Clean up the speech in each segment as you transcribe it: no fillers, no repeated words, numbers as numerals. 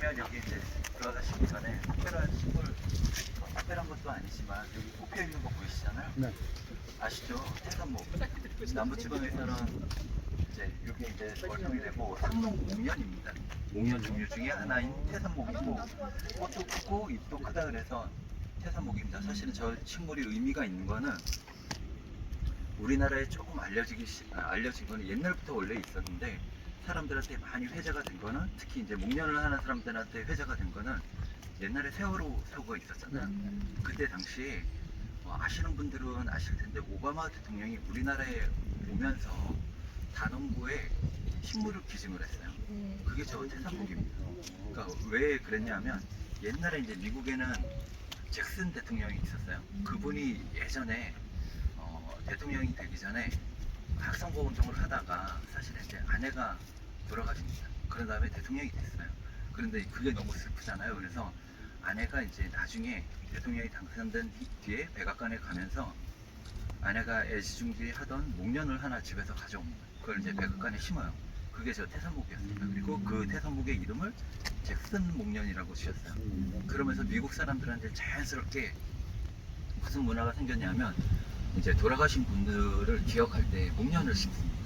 보시면 여기 이제 들어가시기 전에 특별한 식물, 특별한 것도 아니지만 여기 꼽혀 있는 거 보이시잖아요. 네. 아시죠? 태산목. 남부지방에서는 이제 이게 이제 월성이 되고 상농 목련입니다. 목련 종류 중에 하나인 태산목이고 꽃도 크고 잎도 크다 그래서 태산목입니다. 사실은 저 식물이 의미가 있는 거는 우리나라에 조금 알려진 거는 옛날부터 원래 있었는데 사람들한테 많이 회자가 된 거는 특히 이제 목련을 하는 사람들한테 회자가 된 거는 옛날에 세월호 사고가 있었잖아요. 그때 당시에 아시는 분들은 아실 텐데 오바마 대통령이 우리나라에 오면서 단원고에 식물을 기증을 했어요. 그게 저 태산목입니다. 그러니까 왜 그랬냐면 옛날에 이제 미국에는 잭슨 대통령이 있었어요. 그분이 예전에 대통령이 되기 전에 학생부 운동을 하다가 사실은 이제 아내가 돌아가십니다. 그런 다음에 대통령이 됐어요. 그런데 그게 너무 슬프잖아요. 그래서 아내가 이제 나중에 대통령이 당선된 뒤에 백악관에 가면서 아내가 애지중지하던 목련을 하나 집에서 가져옵니다. 그걸 이제 백악관에 심어요. 그게 저 태산목이었습니다. 그리고 그 태산목의 이름을 잭슨 목련이라고 지었어요. 그러면서 미국 사람들한테 자연스럽게 무슨 문화가 생겼냐면 이제 돌아가신 분들을 기억할 때 목련을 심습니다.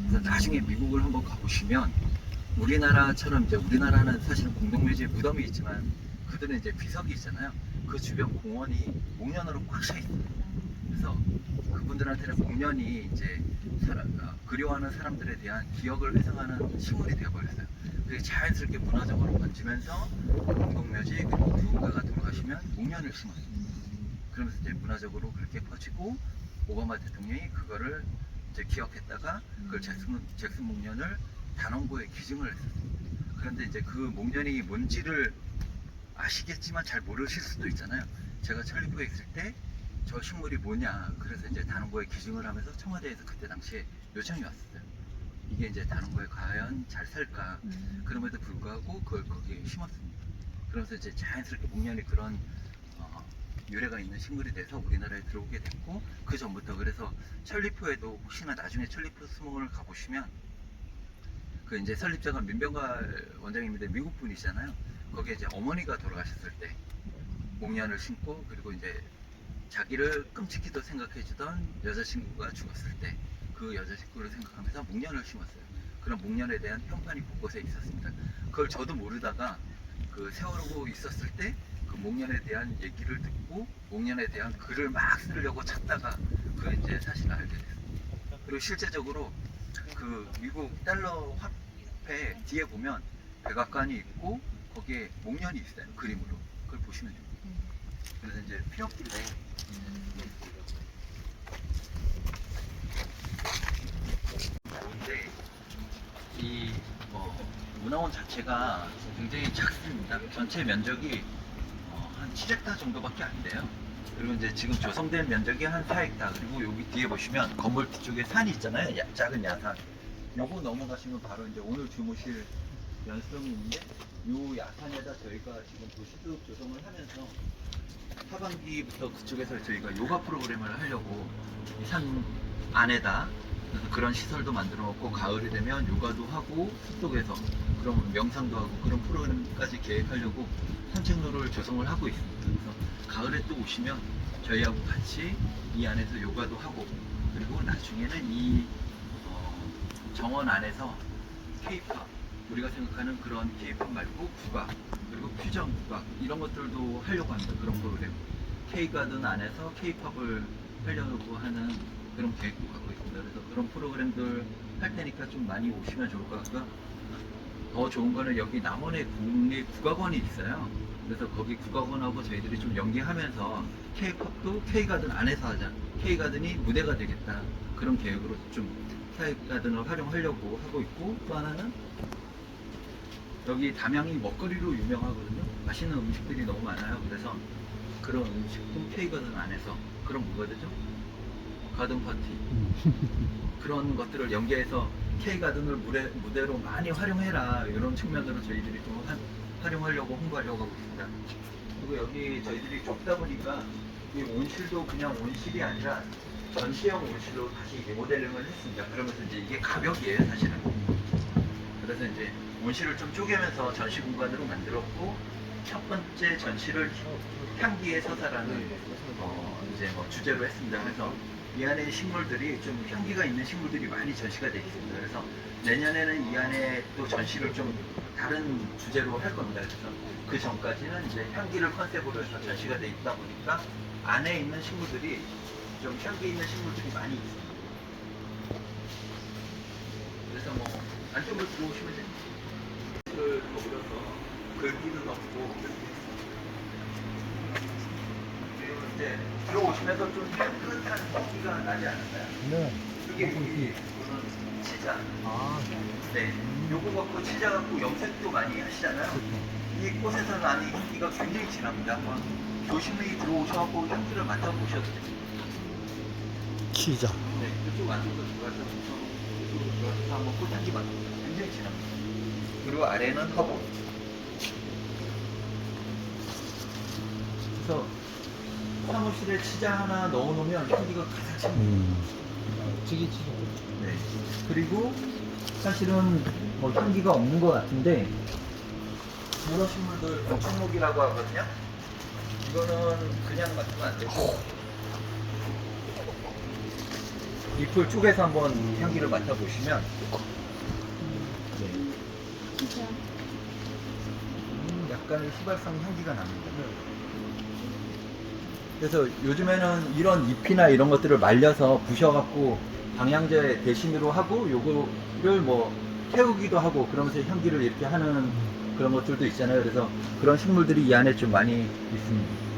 그래서 나중에 미국을 한번 가보시면 우리나라처럼 이제 우리나라는 사실은 공동묘지에 무덤이 있지만 그들은 이제 비석이 있잖아요. 그 주변 공원이 목련으로 꽉 차 있어요. 그래서 그분들한테는 목련이 이제 그리워하는 사람들에 대한 기억을 회상하는 식물이 되어버렸어요. 그게 자연스럽게 문화적으로 번지면서 공동묘지 그리고 누군가가 돌아가시면 목련을 심었어요. 그러면서 이제 문화적으로 그렇게 퍼지고 오바마 대통령이 그거를 이제 기억했다가 그걸 잭슨 목련을 단원고에 기증을 했었습니다. 그런데 이제 그 목련이 뭔지를 아시겠지만 잘 모르실 수도 있잖아요. 제가 천리포에 있을 때 저 식물이 뭐냐 그래서 이제 단원고에 기증을 하면서 청와대에서 그때 당시에 요청이 왔었어요. 이게 이제 단원고에 과연 잘 살까. 그럼에도 불구하고 그걸 거기에 심었습니다. 그러면서 이제 자연스럽게 목련이 그런 유래가 있는 식물이 돼서 우리나라에 들어오게 됐고 그 전부터 그래서 천리포에도 혹시나 나중에 천리포 수목원을 가보시면 그 이제 설립자가 민병갈 원장님인데 미국 분이시잖아요. 거기에 이제 어머니가 돌아가셨을 때 목련을 심고 그리고 이제 자기를 끔찍히도 생각해주던 여자친구가 죽었을 때 그 여자친구를 생각하면서 목련을 심었어요. 그런 목련에 대한 평판이 곳곳에 있었습니다. 그걸 저도 모르다가 그 세월호 있었을 때 그 목련에 대한 얘기를 듣고 목련에 대한 글을 막 쓰려고 찾다가 그 이제 사실을 알게 됐습니다. 그리고 실제적으로 그 미국 달러 화폐 뒤에 보면 백악관이 있고 거기에 목련이 있어요. 그림으로. 그걸 보시면 됩니다. 그래서 이제 필요길래 좋은데 이 문화원 자체가 굉장히 작습니다. 전체 면적이 한 7헥타 정도밖에 안 돼요. 그리고 이제 지금 조성된 면적이 한 4헥타. 그리고 여기 뒤에 보시면 건물 뒤쪽에 산이 있잖아요. 작은 야산. 요거 넘어가시면 바로 이제 오늘 주무실 연수동이 있는데 요 야산에다 저희가 지금 도시급 조성을 하면서 하반기부터 그쪽에서 저희가 요가 프로그램을 하려고 이 산 안에다 그래서 그런 시설도 만들어 놓고 가을이 되면 요가도 하고 숲속에서 그럼 명상도 하고 그런 프로그램까지 계획하려고 산책로를 조성을 하고 있습니다. 그래서 가을에 또 오시면 저희하고 같이 이 안에서 요가도 하고 그리고 나중에는 이 정원 안에서 K-팝 우리가 생각하는 그런 K-팝 말고 국악 그리고 퓨전 국악 이런 것들도 하려고 합니다. 그런 프로그램 K-가든 안에서 K-팝을 하려고 하는 그런 계획도 갖고 있습니다. 그래서 그런 프로그램들 할 테니까 좀 많이 오시면 좋을 것 같고요. 더 좋은 거는 여기 남원에 국내 국악원이 있어요. 그래서 거기 국악원하고 저희들이 좀 연계하면서 K-팝도 K-가든 안에서 하자. K-가든이 무대가 되겠다. 그런 계획으로 좀 K-가든을 활용하려고 하고 있고 또 하나는 여기 담양이 먹거리로 유명하거든요. 맛있는 음식들이 너무 많아요. 그래서 그런 음식도 K-가든 안에서 그런 뭐가 되죠? 가든 파티 그런 것들을 연계해서 K-가든을 무대로 많이 활용해라 이런 측면으로 저희들이 좀 활용하려고 홍보하려고 하고 있습니다. 그리고 여기 저희들이 좁다 보니까 이 온실도 그냥 온실이 아니라 전시형 온실로 다시 리모델링을 했습니다. 그러면서 이제 이게 가벽이에요 사실은. 그래서 이제 온실을 좀 쪼개면서 전시 공간으로 만들었고, 첫 번째 전시를 향기의 서사라는 이제 뭐 주제로 했습니다. 그래서 이 안에 식물들이 좀 향기가 있는 식물들이 많이 전시가 되어 있습니다. 그래서 내년에는 이 안에 또 전시를 좀 다른 주제로 할 겁니다. 그래서 그 전까지는 이제 향기를 컨셉으로 해서 전시가 되어 있다 보니까 안에 있는 식물들이 좀 향기 있는 식물들이 많이 있습니다. 그래서 뭐 안쪽으로 들어오시면 됩니다. 을 거울여서 글귀도 넣고, 그리고 이제 들어오시면서 좀 향긋한 향기가 나지 않을까요? 네. 이게 우리 보는 치자. 아, 네. 요거 갖고 치자 갖고 염색도 많이 하시잖아요. 이 꽃에서 나는 향기가 굉장히 진합니다. 한번 조심히 들어오셔서 향기를 맡아보셔도 됩니다. 치자. 네. 이쪽 안쪽으로 들어가서 이쪽으로 들어가서 한번 꽃향기 맡아보세요. 굉장히 진합니다. 그리고 아래는 허브. 그래서 사무실에 치자 하나 넣어놓으면 향기가 가득 찹니다. 치기치기. 네. 그리고 사실은 뭐 향기가 없는 것 같은데 여러 식물들 건축목이라고 하거든요. 이거는 그냥 맡으면 안 되고 잎을 쪼개서 한번 향기를 맡아보시면 진짜. 약간의 휘발성 향기가 납니다. 그래서 요즘에는 이런 잎이나 이런 것들을 말려서 부셔갖고 방향제 대신으로 하고 요거를 뭐 태우기도 하고 그러면서 향기를 이렇게 하는 그런 것들도 있잖아요. 그래서 그런 식물들이 이 안에 좀 많이 있습니다.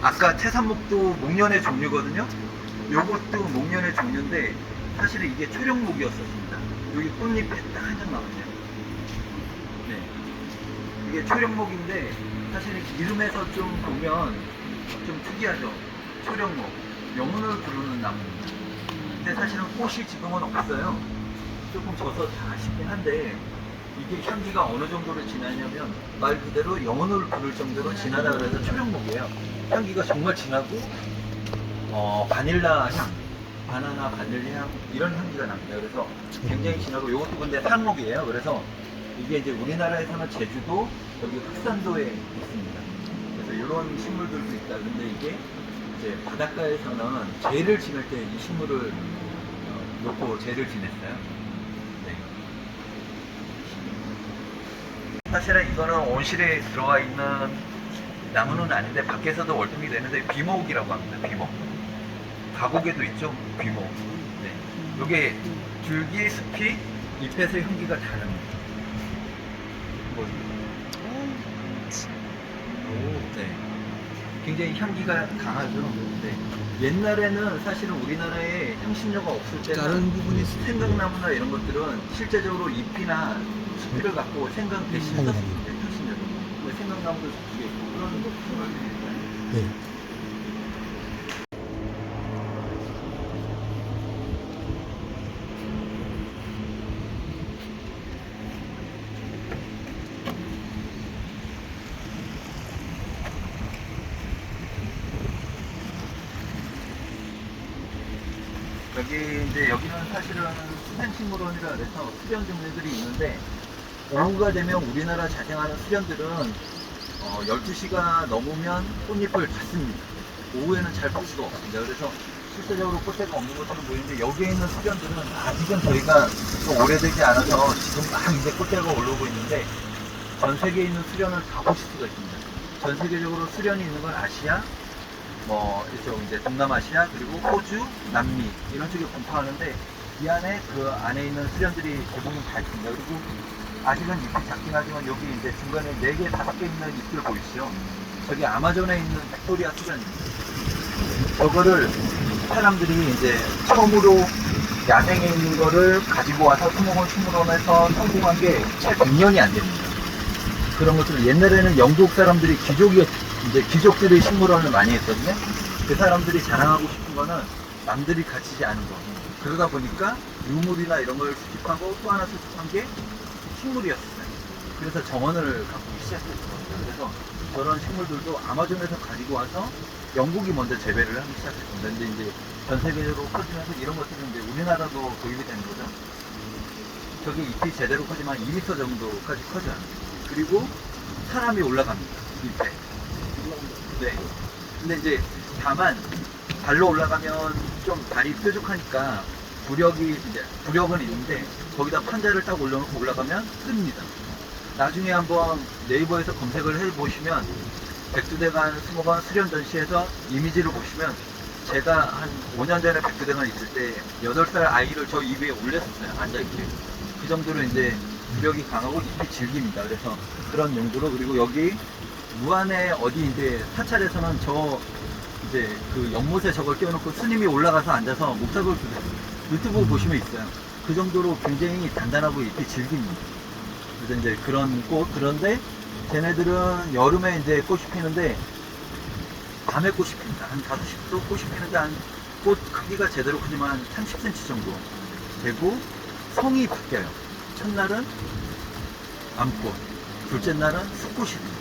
아까 태산목도 목련의 종류거든요. 요것도 목련의 종류인데 사실은 이게 초령목이었습니다. 여기 꽃잎에 딱 한 장 나오네요. 네. 이게 초령목인데 사실 이름에서 좀 보면 좀 특이하죠. 초령목. 영혼을 부르는 나무입니다. 근데 사실은 꽃이 지금은 없어요. 조금 져서 다 아쉽긴 한데 이게 향기가 어느 정도로 진하냐면 말 그대로 영혼을 부를 정도로 진하다 그래서 초령목이에요. 향기가 정말 진하고 바닐라 향, 바나나 바닐라 향 이런 향기가 납니다. 그래서 굉장히 진하고 이것도 근데 산목이에요. 그래서 이게 이제 우리나라에서는 제주도 여기 흑산도에 있습니다. 그래서 이런 식물들도 있다. 근데 이게 이제 바닷가에서는 재를 지낼 때 이 식물을 놓고 재를 지냈어요. 네. 사실은 이거는 온실에 들어가 있는 나무는 아닌데 밖에서도 월등히 되는데 비목이라고 합니다. 비목. 가곡에도 있죠. 비목. 네. 요게 줄기, 숲이, 잎에서 향기가 다릅니다. 네. 굉장히 향기가 강하죠. 네. 옛날에는 사실은 우리나라에 향신료가 없을 때는 다른 부분이 생강나무나 이런 것들은 실제적으로 잎이나 숲을 갖고 생강 대신 향이 썼습니다. 향신료로. 생강나무도 두개 있고 그런 것들을 네. 여기 이제 여기는 사실은 수생식물원이라 그래서 수련 종류들이 있는데 오후가 되면 우리나라 자생하는 수련들은 12시가 넘으면 꽃잎을 닫습니다. 오후에는 잘 볼 수가 없습니다. 그래서 실제적으로 꽃대가 없는 것처럼 보이는데 여기에 있는 수련들은 아직은 저희가 좀 오래되지 않아서 지금 막 이제 꽃대가 올라오고 있는데 전 세계에 있는 수련을 다 보실 수가 있습니다. 전 세계적으로 수련이 있는 건 아시아, 뭐 이쪽 이제 동남아시아 그리고 호주, 남미 이런 쪽에 분포하는데 이 안에 그 안에 있는 수련들이 대부분 다 있습니다. 그리고 아직은 잎이 작긴 하지만 여기 이제 중간에 4개, 5개 있는 잎들 보이시죠? 저기 아마존에 있는 빅토리아 수련입니다. 저거를 사람들이 이제 처음으로 야생에 있는 거를 가지고 와서 수목원 식물원에서 성공한 게 채 100년이 안 됩니다. 그런 것들을 옛날에는 영국 사람들이 이제 귀족들이 식물원을 많이 했거든요. 그 사람들이 자랑하고 싶은 거는 남들이 가지지 않은 거. 그러다 보니까 유물이나 이런 걸 수집하고 또 하나 수집한 게 식물이었어요. 그래서 정원을 가꾸기 시작했던 겁니다. 그래서 저런 식물들도 아마존에서 가지고 와서 영국이 먼저 재배를 하기 시작했습니다. 근데 이제 전 세계적으로 커지면서 이런 것들은 이제 우리나라도 도입이 되는 거죠. 저기 잎이 제대로 커지면 2m 정도까지 커져요. 그리고 사람이 올라갑니다. 잎에. 네. 근데 이제 다만 발로 올라가면 좀 발이 뾰족하니까 부력은 있는데 거기다 판자를 딱 올려놓고 올라가면 뜹니다. 나중에 한번 네이버에서 검색을 해보시면 백두대간 수목원 수련전시에서 이미지를 보시면 제가 한 5년 전에 백두대간 있을 때 8살 아이를 저 잎 위에 올렸었어요. 앉아있게. 그 정도로 이제 부력이 강하고 잎이 질깁니다. 그래서 그런 용도로. 그리고 여기 무안에 어디 이제 사찰에서는 저 이제 그 연못에 저걸 띄워놓고 스님이 올라가서 앉아서 목탁을 주세요. 유튜브 보시면 있어요. 그 정도로 굉장히 단단하고 잎이 질깁니다. 그래서 이제 그런 꽃, 그런데 쟤네들은 여름에 이제 꽃이 피는데 밤에 꽃이 핍니다. 한 5시부터 꽃이 피는데 한 꽃 크기가 제대로 크지만 한 30cm 정도 되고 성이 바뀌어요. 첫날은 암꽃, 둘째 날은 숫꽃이 됩니다.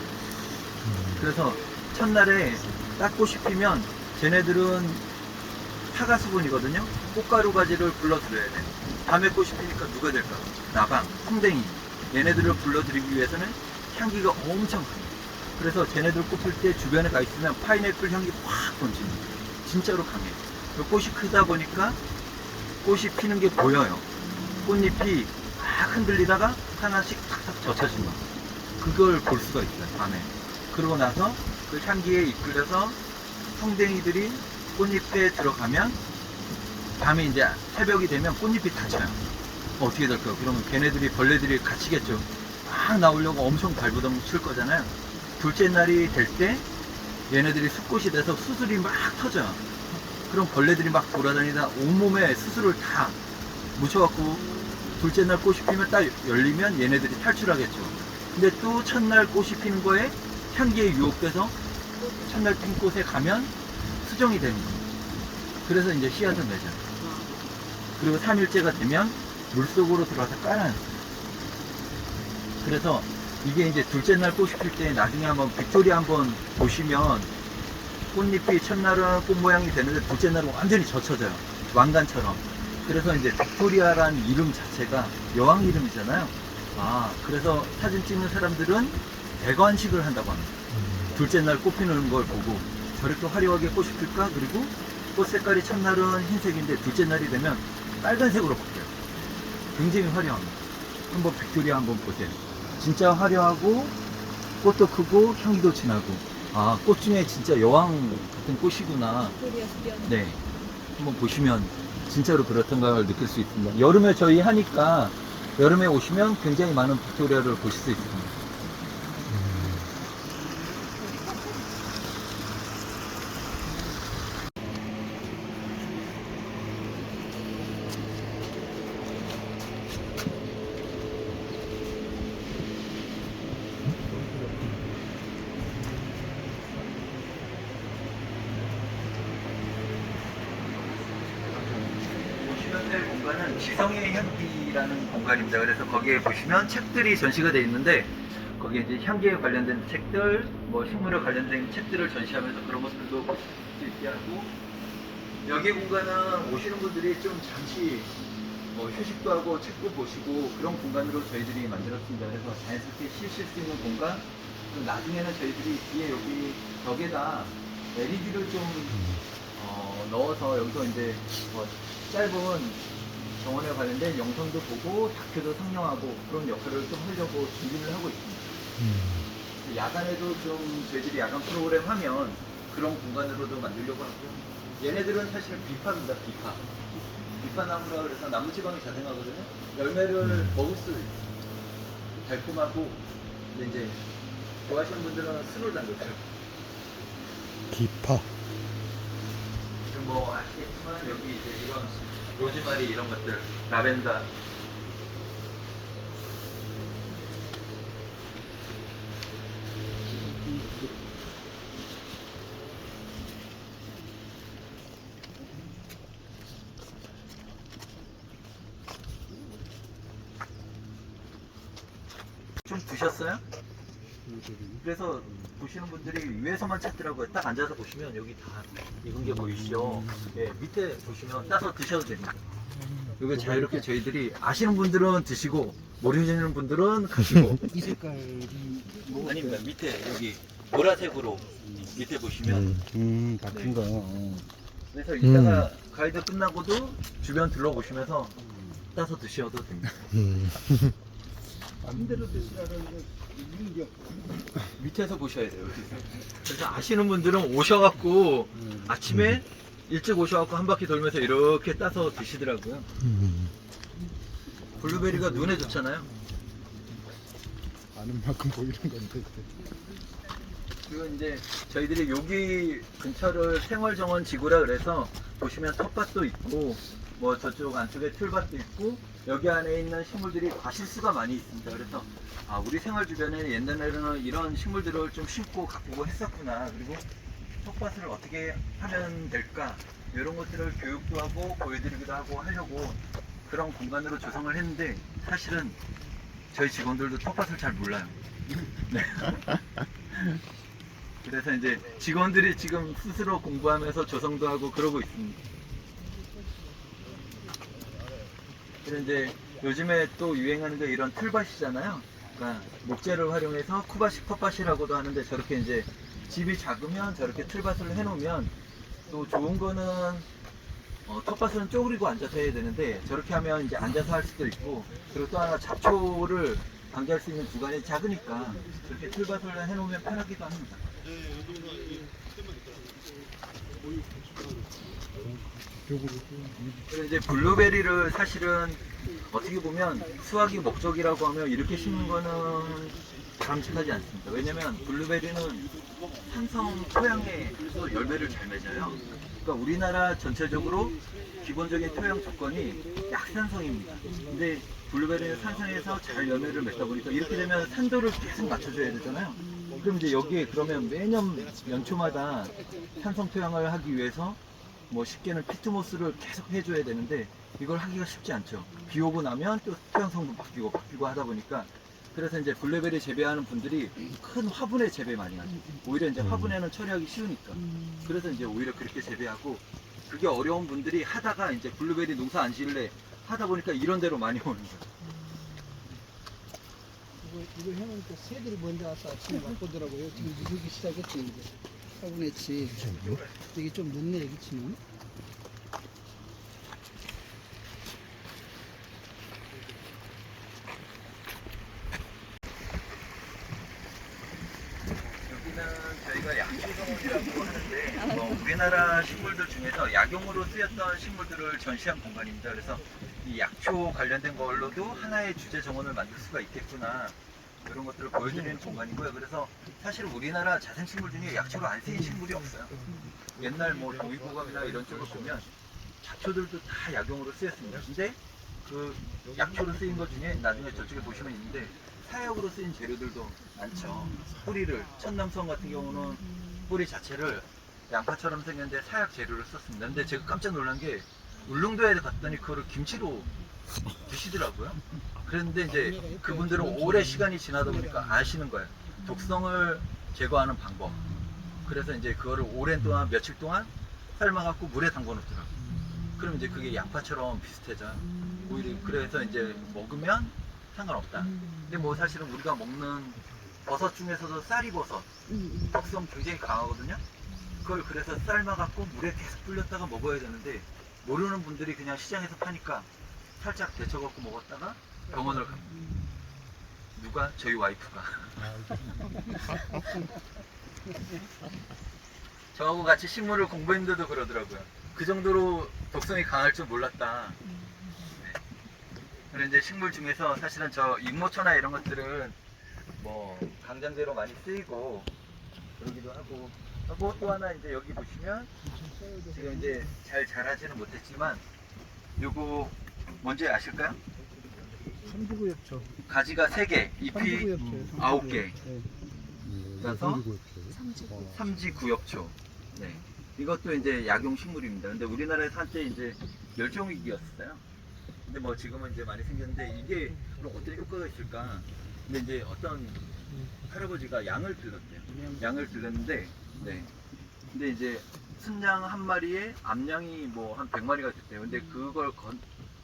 그래서 첫날에 딱 꽃이 피면 쟤네들은 타가수분이거든요. 꽃가루 가지를 불러들여야 돼. 밤에 꽃이 피니까 누가 될까? 나방, 풍뎅이. 얘네들을 불러들이기 위해서는 향기가 엄청 강해요. 그래서 쟤네들 꽃 필 때 주변에 가 있으면 파인애플 향기 확 던집니다. 진짜로 강해요. 그 꽃이 크다 보니까 꽃이 피는 게 보여요. 꽃잎이 막 흔들리다가 하나씩 탁탁 젖혀집니다. 그걸 볼 수가 있어요, 밤에. 그러고 나서 그 향기에 이끌려서 풍뎅이들이 꽃잎에 들어가면 밤에 이제 새벽이 되면 꽃잎이 닫혀요. 어떻게 될까요? 그러면 걔네들이 벌레들이 갇히겠죠. 막 나오려고 엄청 발부동 칠 거잖아요. 둘째 날이 될 때 얘네들이 숫꽃이 돼서 수술이 막 터져요. 그럼 벌레들이 막 돌아다니다 온몸에 수술을 다 묻혀갖고 둘째 날 꽃이 피면 딱 열리면 얘네들이 탈출하겠죠. 근데 또 첫날 꽃이 피는 거에 향기에 유혹돼서 첫날 핀 꽃에 가면 수정이 되는 겁니다. 그래서 이제 씨앗을 맺어요. 그리고 3일째가 되면 물속으로 들어가서 깔아요. 그래서 이게 이제 둘째 날 꽃이 필 때 나중에 한번 빅토리아 한번 보시면 꽃잎이 첫날은 꽃 모양이 되는데 둘째 날은 완전히 젖혀져요. 왕관처럼. 그래서 이제 빅토리아라는 이름 자체가 여왕 이름이잖아요. 아, 그래서 사진 찍는 사람들은 대관식을 한다고 합니다. 둘째 날 꽃 피는 걸 보고 저렇게 화려하게 꽃이 필까? 그리고 꽃 색깔이 첫날은 흰색인데 둘째 날이 되면 빨간색으로 바뀌어요. 굉장히 화려합니다. 한번 빅토리아 한번 보세요. 진짜 화려하고 꽃도 크고 향기도 진하고, 아, 꽃 중에 진짜 여왕 같은 꽃이구나. 네, 한번 보시면 진짜로 그렇던 걸 느낄 수 있습니다. 여름에 저희 하니까 여름에 오시면 굉장히 많은 빅토리아를 보실 수 있습니다. 보시면 될 공간은 지성의 향기라는 공간입니다. 그래서 거기에 보시면 책들이 전시가 되어 있는데 거기에 이제 향기에 관련된 책들, 뭐 식물에 관련된 책들을 전시하면서 그런 것들도 보실 수 있게 하고, 여기 공간은 오시는 분들이 좀 잠시 뭐 휴식도 하고 책도 보시고 그런 공간으로 저희들이 만들었습니다. 그래서 자연스럽게 쉬실 수 있는 공간, 또 나중에는 저희들이 뒤에 여기 벽에다 LED를 좀 넣어서 여기서 이제 뭐 짧은 정원에 관련된 영상도 보고 다큐도 상영하고 그런 역할을 좀 하려고 준비를 하고 있습니다. 야간에도 좀 저희들이 야간 프로그램 하면 그런 공간으로도 만들려고 하고, 얘네들은 사실 비파입니다. 비파나무라 그래서 나무 지방이 자생하거든요. 열매를 먹을 수 있어요. 달콤하고. 근데 이제 좋아하시는 분들은 술을 담그죠. 비파. 지금 뭐 아시겠지만 여기 이제 이런 로즈마리 이런 것들, 라벤더, 좀 드셨어요? 그래서 보시는 분들이 위에서만 찾더라고요. 딱 앉아서 보시면 여기 다 익은 게 보이시죠? 예, 밑에 보시면 따서 드셔도 됩니다. 이거 자유롭게 저희들이 아시는 분들은 드시고 모르시는 분들은 가시고. 이 색깔이 뭐 아닙니다. 밑에 여기 보라색으로 밑에 보시면 바뀐 거. 그래서 이따가 가이드 끝나고도 주변 둘러보시면서 따서 드셔도 됩니다. 마음대로 드시라는데 이게 밑에서 보셔야 돼요. 여기서. 그래서 아시는 분들은 오셔갖고 아침에 일찍 오셔갖고 한 바퀴 돌면서 이렇게 따서 드시더라고요. 블루베리가 눈에 좋잖아요. 아는 만큼 보이는 건데. 그리고 이제 저희들이 여기 근처를 생활정원 지구라 그래서 보시면 텃밭도 있고 뭐 저쪽 안쪽에 틀밭도 있고 여기 안에 있는 식물들이 과실수가 많이 있습니다. 그래서 아, 우리 생활 주변에 옛날에는 이런 식물들을 좀 심고 가꾸고 했었구나. 그리고 텃밭을 어떻게 하면 될까 이런 것들을 교육도 하고 보여드리기도 하고 하려고 그런 공간으로 조성을 했는데 사실은 저희 직원들도 텃밭을 잘 몰라요. 네. 그래서 이제 직원들이 지금 스스로 공부하면서 조성도 하고 그러고 있습니다. 그래서 이제 요즘에 또 유행하는 게 이런 틀밭이잖아요. 그러니까 목재를 활용해서 쿠바식 텃밭이라고도 하는데 저렇게 이제 집이 작으면 저렇게 틀밭을 해놓으면 또 좋은 거는 텃밭은 쪼그리고 앉아서 해야 되는데 저렇게 하면 이제 앉아서 할 수도 있고 그리고 또 하나 잡초를 방지할 수 있는 구간이 작으니까 이렇게 틀밭을 해놓으면 편하기도 합니다. 그리고 이제 블루베리를 사실은 어떻게 보면 수확이 목적이라고 하면 이렇게 심는 거는 바람직하지 않습니다. 왜냐면 블루베리는 산성 토양에서 열매를 잘 맺어요. 그러니까 우리나라 전체적으로 기본적인 토양 조건이 약산성입니다. 근데 블루베리는 산성에서 잘 열매를 맺다 보니까 이렇게 되면 산도를 계속 맞춰줘야 되잖아요. 그럼 이제 여기에 그러면 매년 연초마다 산성 토양을 하기 위해서 뭐 쉽게는 피트모스를 계속 해줘야 되는데 이걸 하기가 쉽지 않죠. 비 오고 나면 또 토양성도 바뀌고 하다 보니까 그래서 이제 블루베리 재배하는 분들이 큰 화분에 재배 많이 하죠. 오히려 이제 화분에는 처리하기 쉬우니까. 그래서 이제 오히려 그렇게 재배하고 그게 어려운 분들이 하다가 이제 블루베리 농사 안 지을래 하다 보니까 이런 데로 많이 오는 거예요. 이거 해놓으니까 새들이 먼저 와서 아침에 맛보더라고요. 지금 누르기 시작했지 이제. 화분했지. 이게 좀 늦네 애기치는. 여기는 저희가 약초정원이라고 하는데 우리나라 식물들 중에서 약용으로 쓰였던 식물들을 전시한 공간입니다. 그래서 이 약초 관련된 걸로도 하나의 주제 정원을 만들 수가 있겠구나 이런 것들을 보여드리는 공간이고요. 그래서 사실 우리나라 자생식물 중에 약초로 안 쓰인 식물이 없어요. 옛날 뭐 동의보감이나 이런 쪽을 보면 잡초들도 다 약용으로 쓰였습니다. 근데 그 약초로 쓰인 것 중에 나중에 저쪽에 보시면 있는데 사약으로 쓰인 재료들도 많죠. 뿌리를 천남성 같은 경우는 뿌리 자체를 양파처럼 생겼는데 사약 재료를 썼습니다. 근데 제가 깜짝 놀란 게 울릉도에 갔더니 그거를 김치로 드시더라고요. 그런데 이제 그분들은 오래 시간이 지나다 보니까 아시는 거예요. 독성을 제거하는 방법. 그래서 이제 그거를 오랜 동안 며칠 동안 삶아갖고 물에 담궈 놓더라고요. 그럼 이제 그게 양파처럼 비슷해져. 오히려 그래서 이제 먹으면 상관없다. 근데 뭐 사실은 우리가 먹는 버섯 중에서도 쌀이버섯 독성 굉장히 강하거든요. 그걸 그래서 삶아갖고 물에 계속 불렸다가 먹어야 되는데 모르는 분들이 그냥 시장에서 파니까 살짝 데쳐갖고 먹었다가 병원을 갑니다. 누가? 저희 와이프가. 저하고 같이 식물을 공부했는데도 그러더라고요. 그 정도로 독성이 강할 줄 몰랐다. 네. 그런데 이제 식물 중에서 사실은 저 익모초나 이런 것들은 뭐 강장제로 많이 쓰이고 그러기도 하고 또 하나 이제 여기 보시면 지금 이제 잘 자라지는 못했지만 요거 뭔지 아실까요? 삼지구엽초. 가지가 3개, 잎이 9개. 그래서 삼지구엽초. 네. 이것도 이제 약용 식물입니다. 근데 우리나라에서 한때 이제 멸종위기였어요. 근데 뭐 지금은 이제 많이 생겼는데 이게 그럼 어떤 효과가 있을까? 근데 이제 어떤 할아버지가 양을 길렀대요. 양을 길렀는데, 네. 근데 이제 순양 한 마리에 암양이 뭐 한 100마리가 됐대요. 근데 그걸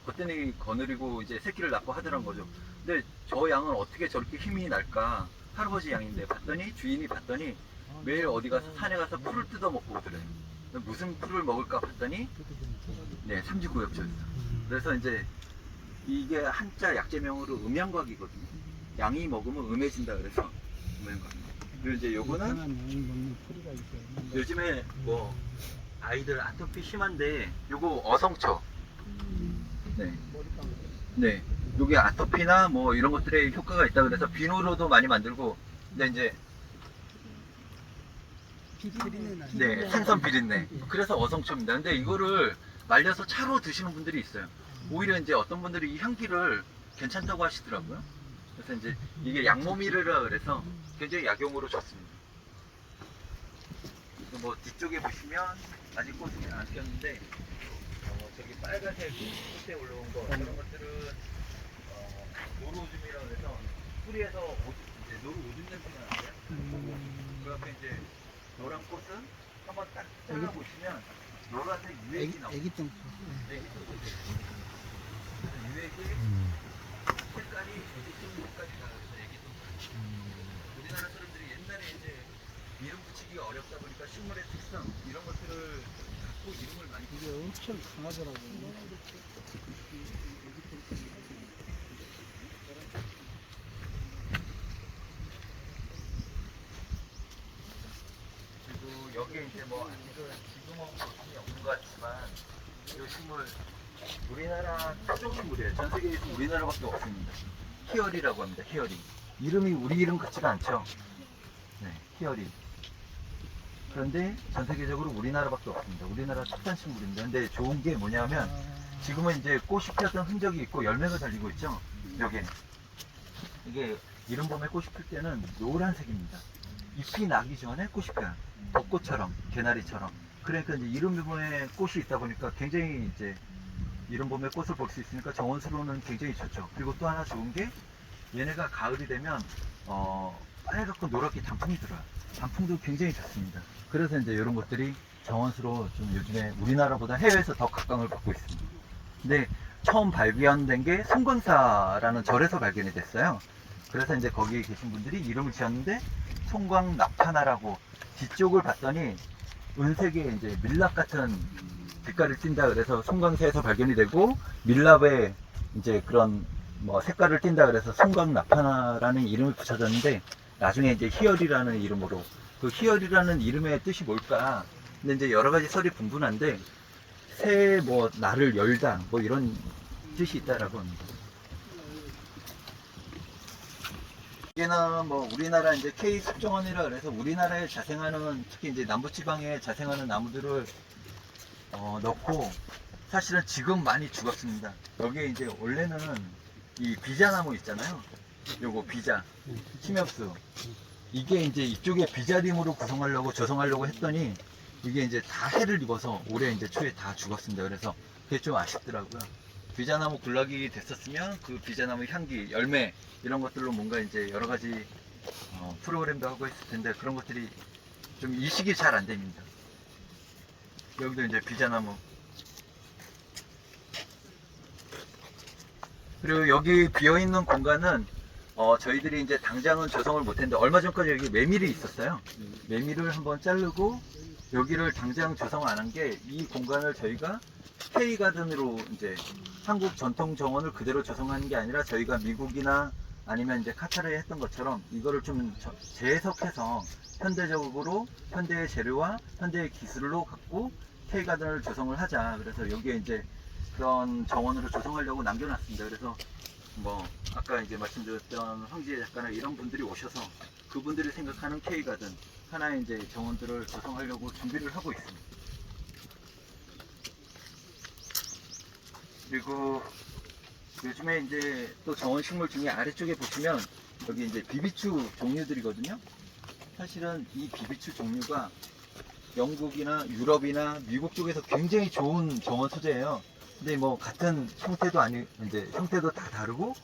겉대니 거느리고 이제 새끼를 낳고 하더란 거죠. 근데 저 양은 어떻게 저렇게 힘이 날까? 할아버지 양인데 봤더니 주인이 봤더니 매일 어디 가서 산에 가서 풀을 뜯어 먹고 오더래요. 무슨 풀을 먹을까 봤더니 네, 삼지구엽초였어. 그래서 이제 이게 한자 약제명으로 음양곽이거든요. 양이 먹으면 음해진다 그래서 음양곽. 그리고 이제 요거는 먹는 풀이가 있어요. 요즘에 뭐 아이들 아토피 심한데 요거 어성초. 네. 네. 요게 아토피나 뭐 이런 것들에 효과가 있다 그래서 비누로도 많이 만들고 근데 이제 비린내 네, 생선 비린내. 그래서 어성초입니다. 근데 이거를 말려서 차로 드시는 분들이 있어요. 오히려 이제 어떤 분들이 이 향기를 괜찮다고 하시더라고요. 그래서 이제 이게 양모미르라 그래서 굉장히 약용으로 좋습니다. 그리고 뭐 뒤쪽에 보시면 아직 꽃이 안 피었는데 저기 빨간색 꽃에 올라온 거 그런 것들은 노루오줌이라고 해서 뿌리에서 이제 노루오줌 냄새가 나요. 그 앞에 이제 노란 꽃은 한번 딱 잘라보시면 노란색 유액이 나옵니다. 애기똥. 유액이 색깔이 애기똥까지 나와서 애기똥. 우리나라 사람들이 옛날에 이제 이름 붙이기가 어렵다 보니까 식물의 특성 이런 것들을 갖고 이름을 많이 이게 엄청 강하더라고요. 그리고 여기에 이제 뭐 아직은 지금은 관심이 없는 것 같지만 이 식물 우리나라 토종 식물이에요. 전 세계에서 우리나라밖에 없습니다. 히어리라고 합니다. 히어리. 이름이 우리 이름 같지가 않죠. 네, 히어리. 그런데 전 세계적으로 우리나라밖에 없습니다. 우리나라 특산 식물입니다. 근데 좋은 게 뭐냐면 지금은 이제 꽃이 피었던 흔적이 있고 열매가 달리고 있죠. 여기 이게 이른 봄에 꽃이 필 때는 노란색입니다. 잎이 나기 전에 꽃이 펴요. 벚꽃처럼, 개나리처럼. 그러니까 이제 이른 봄에 꽃이 있다 보니까 굉장히 이제 이른 봄에 꽃을 볼 수 있으니까 정원수로는 굉장히 좋죠. 그리고 또 하나 좋은 게 얘네가 가을이 되면 빨갛고 노랗게 단풍이 들어요. 단풍도 굉장히 좋습니다. 그래서 이제 이런 것들이 정원수로 좀 요즘에 우리나라보다 해외에서 더 각광을 받고 있습니다. 근데 처음 발견된 게 송광사라는 절에서 발견이 됐어요. 그래서 이제 거기에 계신 분들이 이름을 지었는데 송광나파나라고 뒤쪽을 봤더니 은색의 이제 밀랍 같은 빛깔을 띈다 그래서 송광사에서 발견이 되고 밀랍에 이제 그런 뭐 색깔을 띈다 그래서 송광나파나라는 이름을 붙여졌는데 나중에 이제 희열이라는 이름으로 그 희열이라는 이름의 뜻이 뭘까? 근데 이제 여러 가지 설이 분분한데 새 뭐 날을 열다 뭐 이런 뜻이 있다라고 합니다. 여기는 뭐 우리나라 이제 K 습정원이라 그래서 우리나라에 자생하는 특히 이제 남부지방에 자생하는 나무들을 넣고 사실은 지금 많이 죽었습니다. 여기에 이제 원래는 이 비자나무 있잖아요. 요거 비자, 침엽수. 이게 이제 이쪽에 비자림으로 구성하려고 조성하려고 했더니 이게 이제 다 해를 입어서 올해 이제 초에 다 죽었습니다. 그래서 그게 좀 아쉽더라고요. 비자나무 군락이 됐었으면 그 비자나무 향기, 열매 이런 것들로 뭔가 이제 여러 가지 프로그램도 하고 했을 텐데 그런 것들이 좀 이식이 잘 안 됩니다. 여기도 이제 비자나무. 그리고 여기 비어있는 공간은 저희들이 이제 당장은 조성을 못했는데 얼마 전까지 여기 메밀이 있었어요. 메밀을 한번 자르고 여기를 당장 조성 안 한 게 이 공간을 저희가 K가든으로 이제 한국 전통 정원을 그대로 조성하는 게 아니라 저희가 미국이나 아니면 이제 카타르에 했던 것처럼 이거를 좀 재해석해서 현대적으로 현대의 재료와 현대의 기술로 갖고 K가든을 조성을 하자. 그래서 여기에 이제 그런 정원으로 조성하려고 남겨놨습니다. 그래서 뭐 아까 이제 말씀드렸던 황지혜 작가나 이런 분들이 오셔서 그분들이 생각하는 K가든 하나의 이제 정원들을 조성하려고 준비를 하고 있습니다. 그리고 요즘에 이제 또 정원식물 중에 아래쪽에 보시면 여기 이제 비비추 종류들이거든요. 사실은 이 비비추 종류가 영국이나 유럽이나 미국 쪽에서 굉장히 좋은 정원 소재예요. 근데 뭐 같은 형태도 이제 형태도 다 다르고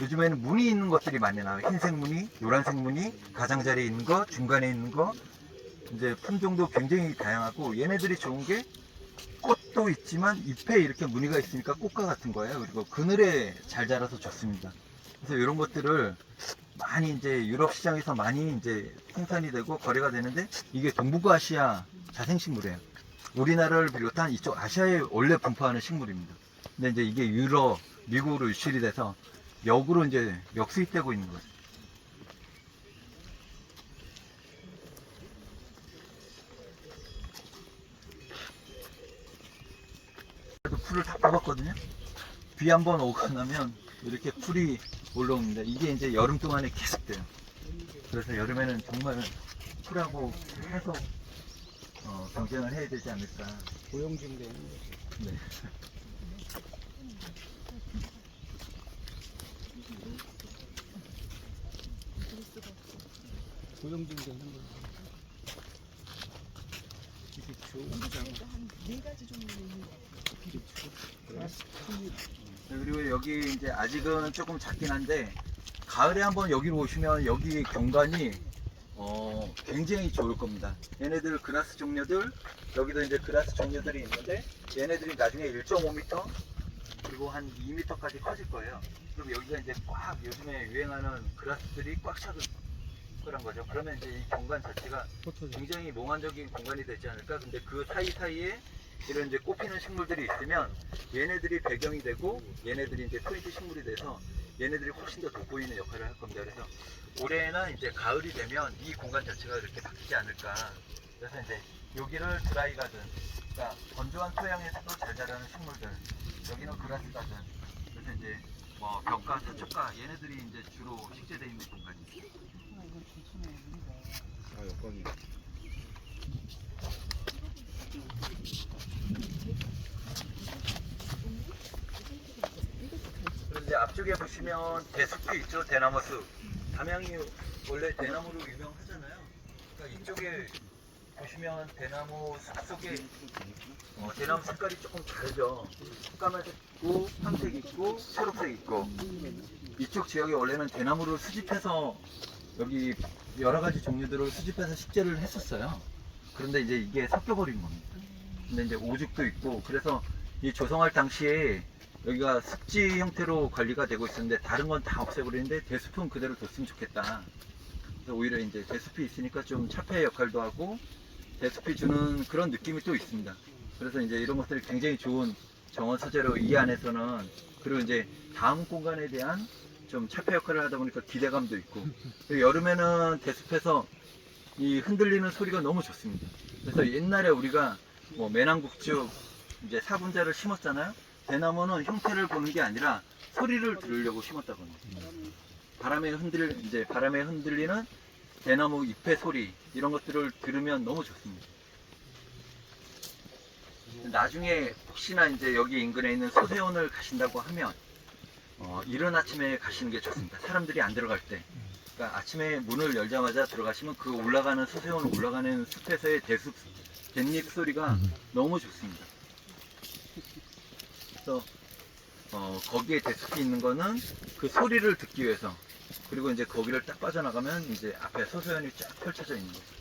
요즘에는 무늬 있는 것들이 많이 나와요. 흰색 무늬, 노란색 무늬, 가장자리에 있는 거, 중간에 있는 거. 이제 품종도 굉장히 다양하고, 얘네들이 좋은 게 꽃도 있지만 잎에 이렇게 무늬가 있으니까 꽃과 같은 거예요. 그리고 그늘에 잘 자라서 좋습니다. 그래서 이런 것들을 많이 이제 유럽 시장에서 많이 이제 생산이 되고 거래가 되는데, 이게 동북아시아 자생식물이에요. 우리나라를 비롯한 이쪽 아시아에 원래 분포하는 식물입니다. 근데 이제 이게 유럽, 미국으로 유출이 돼서 역으로 이제 역수입되고 있는 거죠. 그래도 풀을 다 뽑았거든요. 비 한번 오고 나면 이렇게 풀이 올라옵니다. 이게 이제 여름 동안에 계속돼요. 그래서 여름에는 정말 풀하고 계속 경쟁을 해야 되지 않을까. 고용증 되는 거죠. 네. 고용증 되는 거죠. 비비추, 네 가지 종류 있는 것 같아요. 비비추, 네, 그리고 여기 이제 아직은 조금 작긴 한데, 가을에 한번 여기로 오시면 여기 경관이 굉장히 좋을 겁니다. 얘네들 그라스 종류들, 여기도 이제 그라스 종류들이 있는데, 얘네들이 나중에 1.5m 그리고 한 2m까지 커질 거예요. 그럼 여기가 이제 꽉 요즘에 유행하는 그라스들이 꽉 차는 거란 거죠. 그러면 이제 이 경관 자체가 굉장히 몽환적인 공간이 되지 않을까. 근데 그 사이사이에 이런 이제 꽃피는 식물들이 있으면 얘네들이 배경이 되고, 얘네들이 이제 포인트 식물이 돼서 얘네들이 훨씬 더 돋보이는 역할을 할 겁니다. 그래서 올해는 이제 가을이 되면 이 공간 자체가 이렇게 바뀌지 않을까. 그래서 이제 여기를 드라이 가든, 그러니까 건조한 토양에서도 잘 자라는 식물들, 여기는 그라스 가든, 그래서 이제 뭐 벽과 사촉과 얘네들이 이제 주로 식재되어 있는 공간이죠. 아, 여건이. 그리고 이제 앞쪽에 보시면 대숲이 있죠. 대나무 숲. 담양이 원래 대나무로 유명하잖아요. 그러니까 이쪽에 보시면 대나무 숲 속에 대나무 색깔이 조금 다르죠. 까만색 있고, 황색 있고, 초록색 있고. 이쪽 지역에 원래는 대나무를 수집해서 여기 여러 가지 종류들을 수집해서 식재를 했었어요. 그런데 이제 이게 섞여버린 겁니다. 근데 이제 오죽도 있고, 그래서 이 조성할 당시에 여기가 습지 형태로 관리가 되고 있었는데, 다른 건 다 없애버리는데 대숲은 그대로 뒀으면 좋겠다. 그래서 오히려 이제 대숲이 있으니까 좀 차폐 역할도 하고, 대숲이 주는 그런 느낌이 또 있습니다. 그래서 이제 이런 것들이 굉장히 좋은 정원 소재로 이 안에서는, 그리고 이제 다음 공간에 대한 좀 차폐 역할을 하다 보니까 기대감도 있고, 그리고 여름에는 대숲에서 이 흔들리는 소리가 너무 좋습니다. 그래서 옛날에 우리가 뭐 매낭국죽 이제 사분자를 심었잖아요. 대나무는 형태를 보는 게 아니라 소리를 들으려고 심었다고 합니다. 바람에 흔들리는 대나무 잎의 소리, 이런 것들을 들으면 너무 좋습니다. 나중에 혹시나 이제 여기 인근에 있는 소세원을 가신다고 하면 이른 아침에 가시는 게 좋습니다. 사람들이 안 들어갈 때. 그러니까 아침에 문을 열자마자 들어가시면 그 올라가는 소세원 올라가는 숲에서의 댄잎 소리가 너무 좋습니다. 그래서 거기에 대숲이 있는 거는 그 소리를 듣기 위해서, 그리고 이제 거기를 딱 빠져나가면 이제 앞에 소소연이 쫙 펼쳐져 있는 거죠.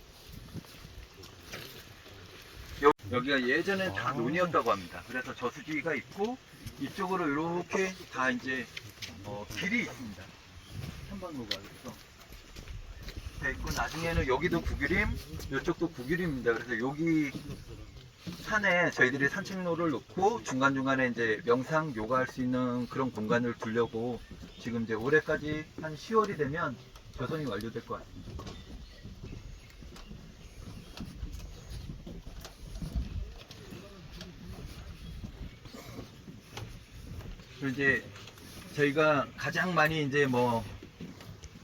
여기가 예전에 다 논이었다고 합니다. 그래서 저수지가 있고, 이쪽으로 이렇게 다 이제 길이 있습니다. 한방로가. 그래서 돼 있고, 나중에는 여기도 구기림, 이쪽도 구기림입니다. 그래서 여기 산에 저희들이 산책로를 놓고 중간중간에 이제 명상 요가할 수 있는 그런 공간을 두려고 지금 이제 올해까지 한 10월이 되면 조성이 완료될 것 같습니다. 그리고 이제 저희가 가장 많이 이제 뭐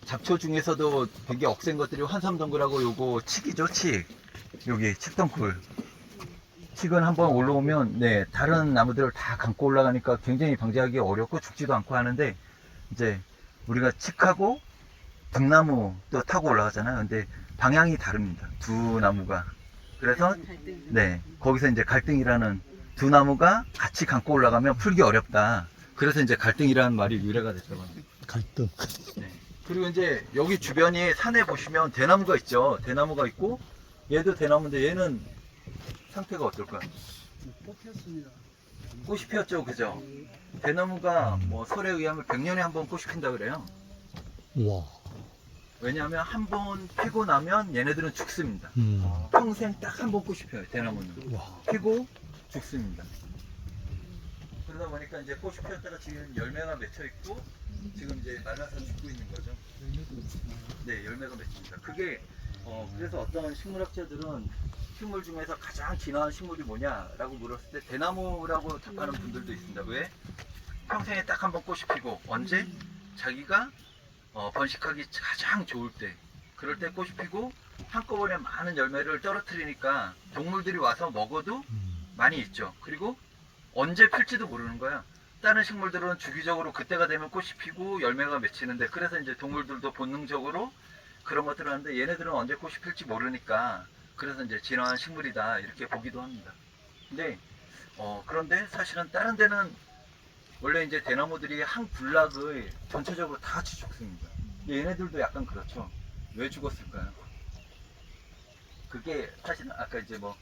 잡초 중에서도 되게 억센 것들이 환삼덩굴하고 요거 칡이죠, 칡. 여기 칡덩굴. 칡은 한번 올라오면 다른 나무들을 다 감고 올라가니까 굉장히 방지하기 어렵고 죽지도 않고 하는데, 이제 우리가 칡하고 등나무도 타고 올라가잖아요. 근데 방향이 다릅니다. 두 나무가. 그래서 거기서 이제 갈등이라는, 두 나무가 같이 감고 올라가면 풀기 어렵다. 그래서 이제 갈등이라는 말이 유래가 됐다고 합니다. 갈등. 네. 그리고 이제 여기 주변이 산에 보시면 대나무가 있죠. 대나무가 있고 얘도 대나무인데 얘는 상태가 어떨까요? 뽑혔습니다. 꽃이 피었죠, 그죠? 대나무가 뭐 설에 의하면 100년에 한 번 꽃이 핀다 그래요. 와. 왜냐하면 한 번 피고 나면 얘네들은 죽습니다. 음. 평생 딱 한 번 꽃이 펴요, 대나무는. 와. 피고 죽습니다. 그러다 보니까 이제 꽃이 피었다가 지금 열매가 맺혀 있고 지금 이제 말라서 죽고 있는 거죠. 네, 열매가 맺힙니다. 그게 그래서 어떤 식물학자들은 식물 중에서 가장 진화한 식물이 뭐냐라고 물었을 때 대나무라고 답하는 분들도 있습니다. 왜? 평생에 딱 한 번 꽃이 피고 언제? 자기가 번식하기 가장 좋을 때, 그럴 때 꽃이 피고 한꺼번에 많은 열매를 떨어뜨리니까 동물들이 와서 먹어도 많이 있죠. 그리고 언제 필지도 모르는 거야. 다른 식물들은 주기적으로 그때가 되면 꽃이 피고 열매가 맺히는데, 그래서 이제 동물들도 본능적으로 그런 것들을 하는데 얘네들은 언제 꽃이 필지 모르니까 그래서 이제 진화한 식물이다 이렇게 보기도 합니다. 근데 그런데 사실은 다른 데는 원래 이제 대나무들이 한 군락을 전체적으로 다 같이 죽습니다. 얘네들도 약간 그렇죠. 왜 죽었을까요? 그게 사실은 아까 이제 뭐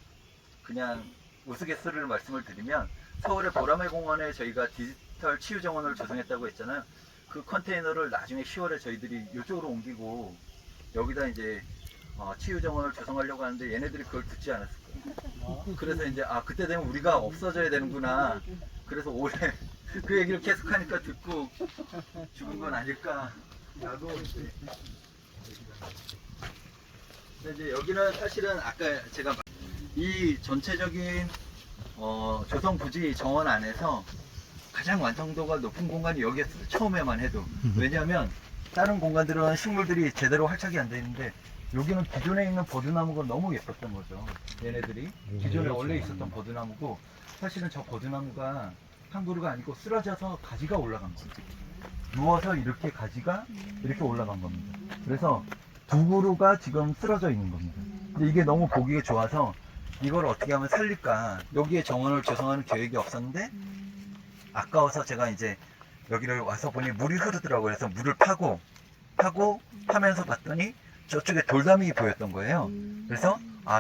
그냥 우스갯소리를 말씀을 드리면 서울의 보라매 공원에 저희가 디지털 치유 정원을 조성했다고 했잖아요. 그 컨테이너를 나중에 10월에 저희들이 이쪽으로 옮기고 여기다 이제 치유 정원을 조성하려고 하는데 얘네들이 그걸 듣지 않았을 거예요. 그래서 이제 그때 되면 우리가 없어져야 되는구나. 그래서 올해 그 얘기를 계속 하니까 듣고 죽은 건 아닐까라고. 근데 이제 여기는 사실은 아까 제가 이 전체적인 조성 부지 정원 안에서 가장 완성도가 높은 공간이 여기였어요. 처음에만 해도. 왜냐하면 다른 공간들은 식물들이 제대로 활착이 안 돼 있는데 여기는 기존에 있는 버드나무가 너무 예뻤던 거죠. 얘네들이 기존에 원래 있었던 버드나무고, 사실은 저 버드나무가 한 그루가 아니고 쓰러져서 가지가 올라간 거예요. 누워서 이렇게 가지가 이렇게 올라간 겁니다. 그래서 두 그루가 지금 쓰러져 있는 겁니다. 근데 이게 너무 보기가 좋아서 이걸 어떻게 하면 살릴까, 여기에 정원을 조성하는 계획이 없었는데 아까워서 제가 이제 여기를 와서 보니 물이 흐르더라고요. 그래서 물을 파고 파면서 봤더니 저쪽에 돌담이 보였던 거예요. 그래서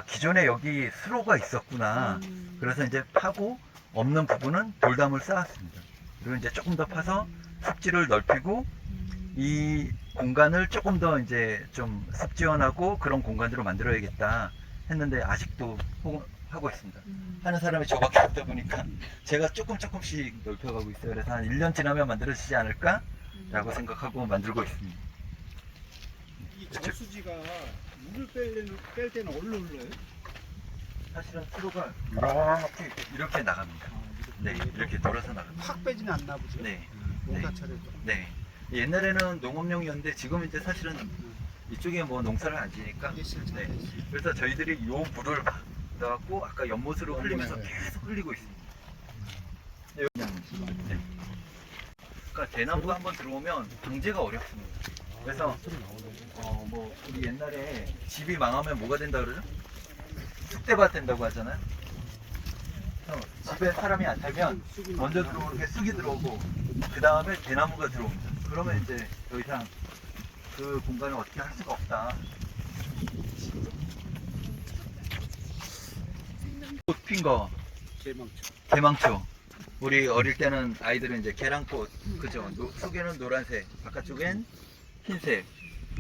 기존에 여기 수로가 있었구나. 그래서 이제 파고 없는 부분은 돌담을 쌓았습니다. 그리고 이제 조금 더 파서 습지를 넓히고 이 공간을 조금 더 이제 좀 습지원하고 그런 공간으로 만들어야겠다 했는데 아직도 하고 있습니다. 하는 사람이 저밖에 없다 보니까 제가 조금씩 넓혀가고 있어요. 그래서 한 1년 지나면 만들어지지 않을까 라고 생각하고 만들고 있습니다. 이 저수지가 물을 뺄 때는 어디로 흘러요? 사실은 수로가 이렇게 나갑니다. 네, 이렇게 돌아서 나갑니다. 확 빼지는 않나 보죠? 네, 농사철에 네. 옛날에는 농업용이었는데 지금 이제 사실은 이쪽에 뭐 농사를 안 지니까. 네. 그래서 저희들이 요 물을 받아갖고 아까 연못으로 흘리면서 계속 흘리고 있습니다. 네, 네. 그러니까 대나무가 한번 들어오면 방제가 어렵습니다. 그래서 뭐 우리 옛날에 집이 망하면 뭐가 된다 그러죠? 쑥대밭 된다고 하잖아요. 그래서 집에 사람이 안 살면 먼저 들어오는 게 쑥이 들어오고 그 다음에 대나무가 들어옵니다. 그러면 이제 더 이상 그 공간을 어떻게 할 수가 없다. 꽃 핀 거 대망초. 우리 어릴 때는 아이들은 이제 계란꽃, 그죠? 속에는 노란색, 바깥쪽엔 흰색.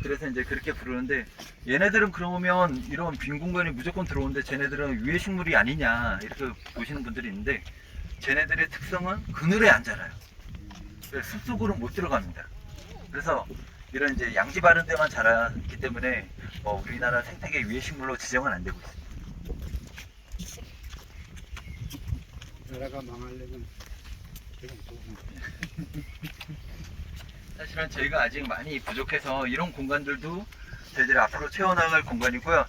그래서 이제 그렇게 부르는데 얘네들은 그러면 이런 빈 공간이 무조건 들어오는데 쟤네들은 위해 식물이 아니냐 이렇게 보시는 분들이 있는데 쟤네들의 특성은 그늘에 안 자라요. 숲속으로 못 들어갑니다. 그래서 이런 이제 양지 바른 데만 자라기 때문에 우리나라 생태계 위해 식물로 지정은 안 되고 있습니다. 나라가 망하려면 사실은 저희가 아직 많이 부족해서 이런 공간들도 저희들이 앞으로 채워나갈 공간이고요.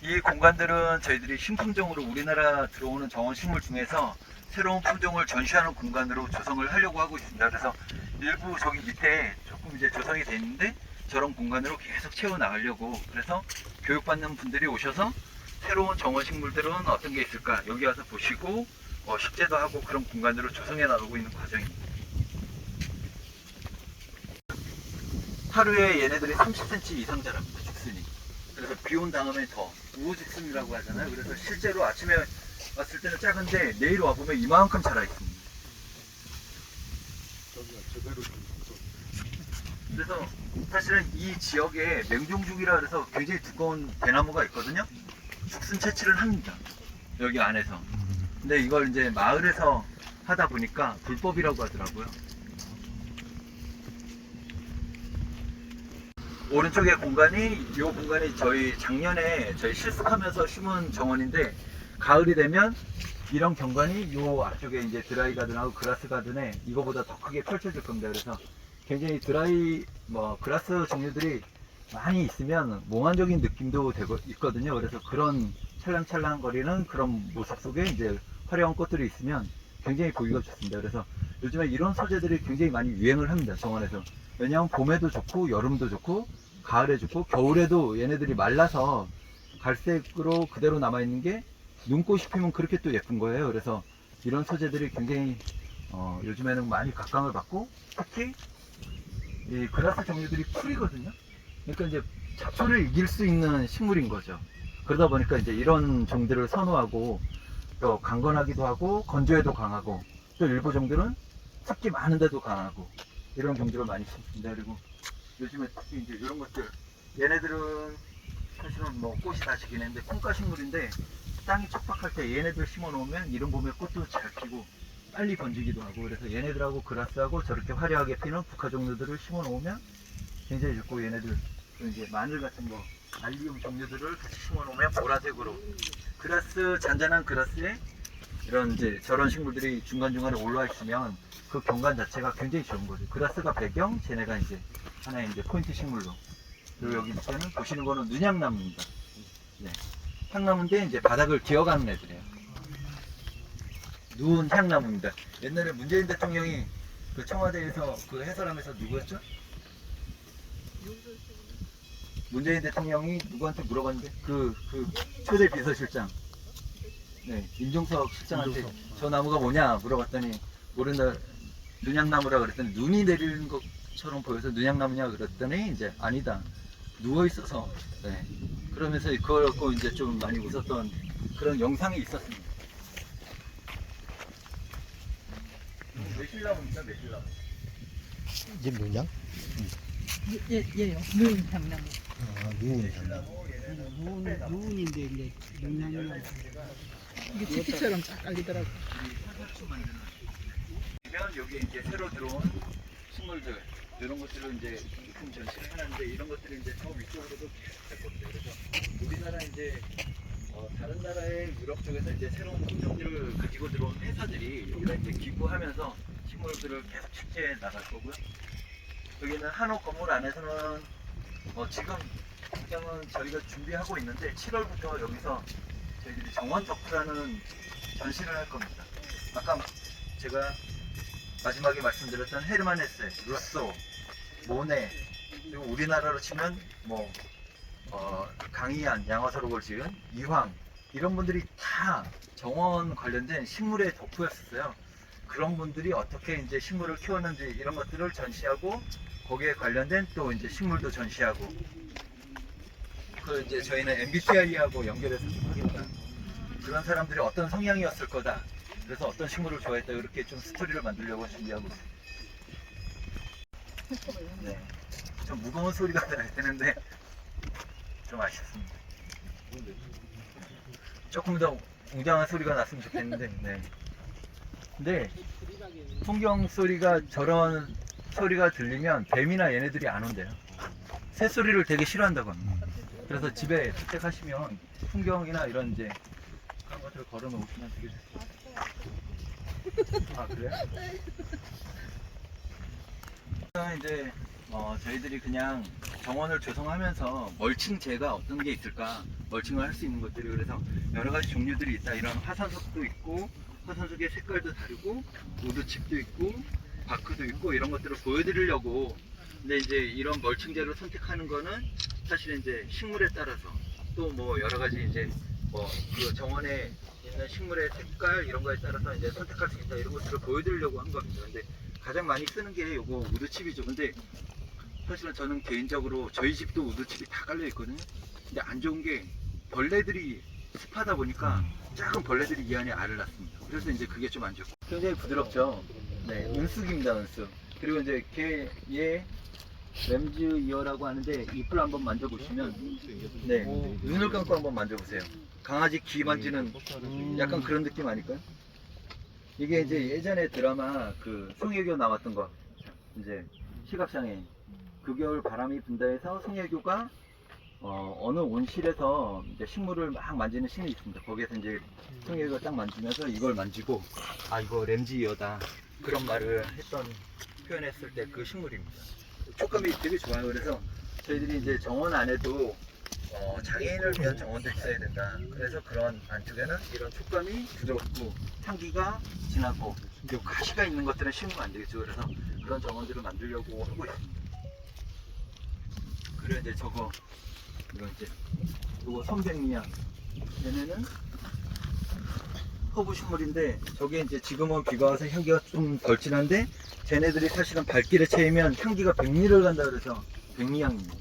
이 공간들은 저희들이 신품종으로 우리나라 들어오는 정원식물 중에서 새로운 품종을 전시하는 공간으로 조성을 하려고 하고 있습니다. 그래서 일부 저기 밑에 조금 이제 조성이 돼 있는데 저런 공간으로 계속 채워나가려고, 그래서 교육받는 분들이 오셔서 새로운 정원식물들은 어떤 게 있을까 여기 와서 보시고 식재도 하고 그런 공간으로 조성해 나가고 있는 과정입니다. 하루에 얘네들이 30cm 이상 자랍니다. 죽순이. 그래서 비 온 다음에 더 우후죽순이라고 하잖아요. 그래서 실제로 아침에 왔을 때는 작은데 내일 와보면 이만큼 자라 있습니다. 저기가 제대로 좀 그래서 사실은 이 지역에 맹종죽이라 그래서 굉장히 두꺼운 대나무가 있거든요. 죽순 채취를 합니다. 여기 안에서. 근데 이걸 이제 마을에서 하다 보니까 불법이라고 하더라고요. 오른쪽에 공간이, 이 공간이 저희 작년에 저희 실습하면서 심은 정원인데, 가을이 되면 이런 경관이 요 앞쪽에 이제 드라이 가든하고 그라스 가든에 이거보다 더 크게 펼쳐질 겁니다. 그래서 굉장히 드라이 그라스 종류들이 많이 있으면 몽환적인 느낌도 되고 있거든요. 그래서 그런 찰랑찰랑 거리는 그런 모습 속에 이제 화려한 꽃들이 있으면 굉장히 보기가 좋습니다. 그래서 요즘에 이런 소재들이 굉장히 많이 유행을 합니다. 정원에서. 왜냐하면 봄에도 좋고 여름도 좋고 가을에 좋고 겨울에도 얘네들이 말라서 갈색으로 그대로 남아있는 게 눈꽃이 피면 그렇게 또 예쁜 거예요. 그래서 이런 소재들이 굉장히 요즘에는 많이 각광을 받고, 특히 이 그라스 종류들이 풀이거든요. 그러니까 이제 잡초를 이길 수 있는 식물인 거죠. 그러다 보니까 이제 이런 종들을 선호하고, 또 강건하기도 하고 건조에도 강하고, 또 일부 종들은 습기 많은데도 강하고, 이런 종들을 많이 심습니다. 그리고 요즘에 특히 이제 이런 것들, 얘네들은 사실은 뭐 꽃이 다 지긴 했는데 콩가식물인데, 땅이 척박할 때 얘네들 심어 놓으면 이른 봄에 꽃도 잘 피고 빨리 번지기도 하고, 그래서 얘네들하고 그라스하고 저렇게 화려하게 피는 국화 종류들을 심어 놓으면 굉장히 좋고, 얘네들 이제 마늘 같은 거, 알리움 종류들을 같이 심어 놓으면 보라색으로, 그라스, 잔잔한 그라스에 이런 이제 저런 식물들이 중간중간에 올라와 있으면 그 경관 자체가 굉장히 좋은 거죠. 그라스가 배경, 쟤네가 이제 하나의 이제 포인트 식물로. 그리고 여기 밑에는 보시는 거는 눈향나무입니다. 네. 향나무인데 이제 바닥을 기어가는 애들이에요. 누운 향나무입니다. 옛날에 문재인 대통령이 그 청와대에서 그 해설하면서 누구였죠? 문재인 대통령이 누구한테 물어봤는데 그 초대 비서실장, 네, 임종석 실장한테 저 나무가 뭐냐 물어봤더니 모른다, 눈향나무라 그랬더니 눈이 내리는 것처럼 보여서 눈향나무냐 그랬더니 이제 아니다, 누워 있어서. 네. 그러면서 그걸 갖고 이제 좀 많이 웃었던 그런 영상이 있었습니다. 매실나무입니다, 매실나무. 이게 뭐냐? 예요. 누운 향나무. 아, 누운 향. 매실나무, 얘네는 누운인데 이제 눈향나무. 이게 지피처럼 쫙 깔리더라고. 그러면 여기 이제 새로 들어온 식물들, 이런 것들을 이제 큰 전시를 해놨는데, 이런 것들이 이제 저 위쪽으로도 계속 될 겁니다. 그래서 우리나라 이제 다른 나라의 유럽 쪽에서 이제 새로운 품종들을 가지고 들어온 회사들이 여기다 이제 기부하면서 식물들을 계속 축제해 나갈 거고요. 여기는 한옥 건물 안에서는 지금 당장은 저희가 준비하고 있는데 7월부터 여기서 저희들이 정원 덕후라는 전시를 할 겁니다. 아까 제가 마지막에 말씀드렸던 헤르만 헤세, 루소, 모네, 그리고 우리나라로 치면 뭐 강희안, 양화서록을 지은 이황, 이런 분들이 다 정원 관련된 식물의 덕후였었어요. 그런 분들이 어떻게 이제 식물을 키웠는지 이런 것들을 전시하고, 거기에 관련된 또 이제 식물도 전시하고, 그 이제 저희는 MBTI하고 연결해서 좀 하겠다. 그런 사람들이 어떤 성향이었을 거다. 그래서 어떤 식물을 좋아했다. 이렇게 좀 스토리를 만들려고 준비하고 있어요. 네. 좀 무거운 소리가 나야 되는데 좀 아쉽습니다. 조금 더 웅장한 소리가 났으면 좋겠는데. 네. 근데 풍경 소리가, 저런 소리가 들리면 뱀이나 얘네들이 안 온대요. 새 소리를 되게 싫어한다고 합니다. 그래서 집에 주택하시면 풍경이나 이런 이제 그런 것들을 걸어 놓으시면 되게 좋습니다. 아, 그래요? 이제 저희들이 그냥 정원을 조성하면서 멀칭제가 어떤 게 있을까, 멀칭을 할 수 있는 것들이, 그래서 여러 가지 종류들이 있다. 이런 화산석도 있고, 화산석의 색깔도 다르고, 우드칩도 있고, 바크도 있고, 이런 것들을 보여드리려고. 근데 이제 이런 멀칭제를 선택하는 거는 사실 이제 식물에 따라서, 또 뭐 여러 가지 이제 그 정원에 있는 식물의 색깔 이런 거에 따라서 이제 선택할 수 있다, 이런 것들을 보여드리려고 한 겁니다. 근데 가장 많이 쓰는 게 요거 우드칩이죠. 근데 사실은 저는 개인적으로 저희 집도 우드칩이 다 깔려 있거든요. 근데 안 좋은 게 벌레들이 습하다 보니까 작은 벌레들이 이 안에 알을 낳습니다. 그래서 이제 그게 좀 안 좋고 굉장히 부드럽죠. 네, 은숙입니다, 은숙. 그리고 이제 얘 램즈 이어라고 하는데 잎을 한번 만져보시면 네, 눈을 감고 한번 만져보세요. 강아지 귀 만지는 약간 그런 느낌 아닐까요? 이게 이제 예전에 드라마 그 송혜교 나왔던 거 이제 시각장애인 그 겨울 바람이 분다 해서 송혜교가 어느 온실에서 이제 식물을 막 만지는 씬이 있습니다. 거기에서 이제 송혜교가 딱 만지면서 이걸 만지고 아 이거 램즈 이어다 그런 말을 했던 표현했을 때 그 식물입니다. 촉감이 되게 좋아요. 그래서 저희들이 이제 정원 안에도 장애인을 위한 정원도 있어야 된다. 그래서 그런 안쪽에는 이런 촉감이 부드럽고 향기가 진하고 그리고 가시가 있는 것들은 심으면 안 되겠죠. 그래서 그런 정원들을 만들려고 하고 있습니다. 그리고 이제 이거 이제 요거 선백미야. 얘네는 허브 식물인데 저게 이제 지금은 비가 와서 향기가 좀 덜 진한데 쟤네들이 사실은 발길에 채이면 향기가 백리를 간다 그래서 백리향입니다.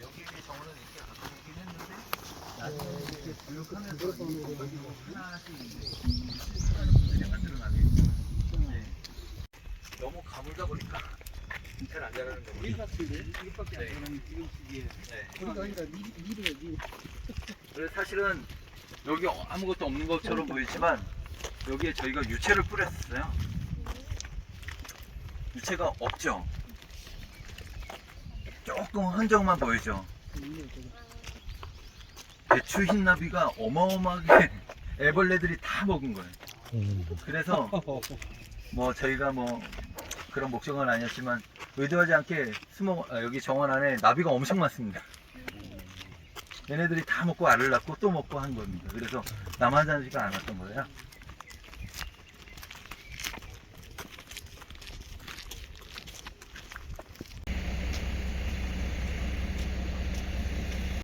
여기 정원은 이렇게 가끔 있긴 했는데 나중에 이렇게 교육하면서 여기 뭐 하나씩 이렇게 만들어나면 너무 가물다 보니까 잘 안 자라는 거 일 같은데 이것밖에 안 네. 되는 지금 시기에. 네. 그러니까 미래요 미. 그래서 사실은 여기 아무것도 없는 것처럼 보이지만 여기에 저희가 유채를 뿌렸어요. 유채가 없죠. 조금 흔적만 보이죠. 배추 흰나비가 어마어마하게 애벌레들이 다 먹은 거예요. 그래서 뭐 저희가 뭐 그런 목적은 아니었지만 의도하지 않게 여기 정원 안에 나비가 엄청 많습니다. 얘네들이 다 먹고 알을 낳고 또 먹고 한 겁니다. 그래서 남아나지가 않았던 거예요.